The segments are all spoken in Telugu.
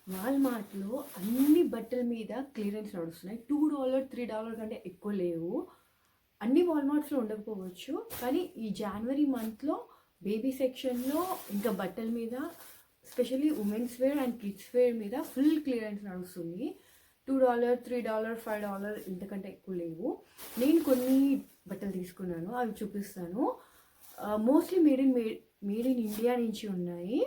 వాల్మార్ట్‌లో అన్ని బట్టల మీద క్లియరెన్స్ నడుస్తున్నాయి. $2, $3 కంటే ఎక్కువ లేవు. అన్ని వాల్మార్ట్స్‌లో ఉండకపోవచ్చు. కానీ ఈ జనవరి మంత్‌లో బేబీ సెక్షన్‌లో ఇంకా బట్టల మీద specially women's wear and kids wear మీద ఫుల్ క్లియరెన్స్ నడుస్తుంది. $2, $3, $5 ఇంతకంటే ఎక్కువ లేవు. నేను కొన్ని బట్టలు తీసుకున్నాను, అవి చూపిస్తాను. మోస్ట్లీ మేడ్ ఇన్ ఇండియా నుంచి ఉన్నాయి.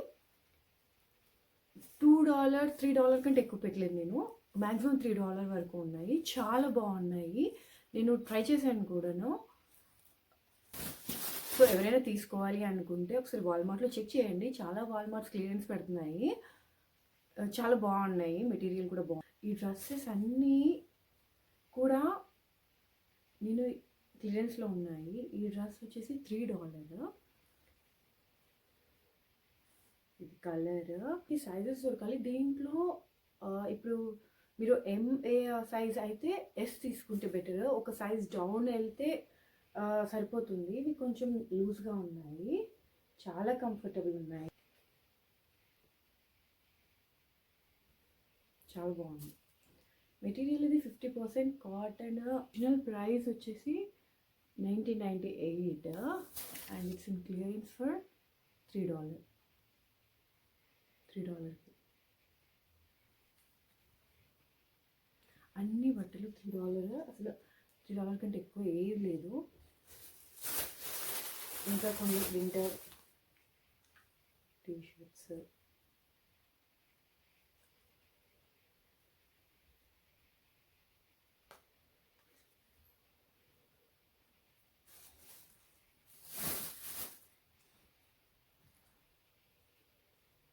$2, $3 కంటే ఎక్కువ పెట్టలేదు నేను. మ్యాక్సిమం $3 వరకు ఉన్నాయి. చాలా బాగున్నాయి. నేను ట్రై చేశాను కూడాను. సో ఎవరైనా తీసుకోవాలి అనుకుంటే ఒకసారి వాల్మార్ట్లో చెక్ చేయండి. చాలా వాల్మార్ట్స్ క్లియరెన్స్ పెడుతున్నాయి. చాలా బాగున్నాయి. మెటీరియల్ కూడా బాగుంది. ఈ డ్రెస్సెస్ అన్నీ కూడా నేను క్లియరెన్స్లో ఉన్నాయి. ఈ డ్రెస్ వచ్చేసి $3. ఇది కలర్. ఈ సైజెస్ దొరకాలి దీంట్లో. ఇప్పుడు మీరు ఎంఏ సైజ్ అయితే ఎస్ తీసుకుంటే బెటర్. ఒక సైజ్ డౌన్ వెళ్తే సరిపోతుంది. ఇవి కొంచెం లూజ్గా ఉన్నాయి, చాలా కంఫర్టబుల్ ఉన్నాయి, చాలా బాగుంది. మెటీరియల్ ఇది 50% కాటన్. ఒరిజినల్ ప్రైస్ వచ్చేసి $1998 and it's in clearance for $3. అన్ని బట్టలు $3. అసలు $3 కంటే ఎక్కువ ఏది లేదు. ఇంకా కొన్ని వింటర్ టీషర్ట్స్,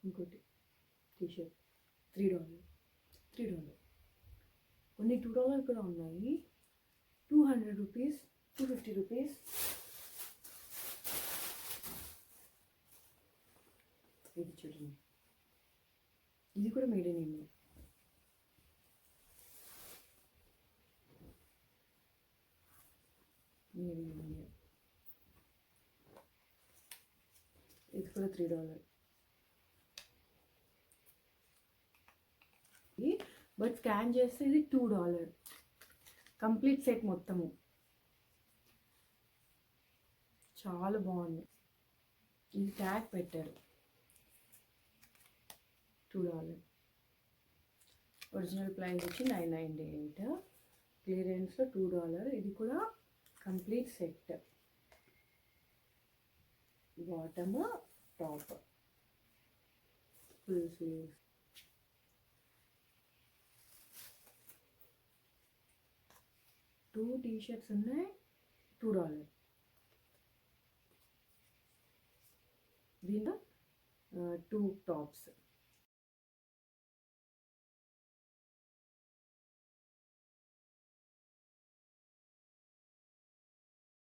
ఇంకోటి టీషర్ట్ $3. కొన్ని $2 కూడా ఉన్నాయి. $200, $250. ఇది చూడండి, ఇది కూడా మేడ్ ఇన్ ఇండియా. ఇది కూడా $3. బట్ స్కాన్ చేస్తే ఇది $2. కంప్లీట్ సెట్ మొత్తము చాలా బాగుంది. ఇది ట్యాగ్ పెట్టారు. $2. ఒరిజినల్ ప్రైస్ వచ్చి $998. క్లియరెన్స్లో $2. ఇది కూడా complete set, bottom top full sleeves. Two T-shirts ఉన్నాయి, $2. దీంట్లో 2 టాప్స్.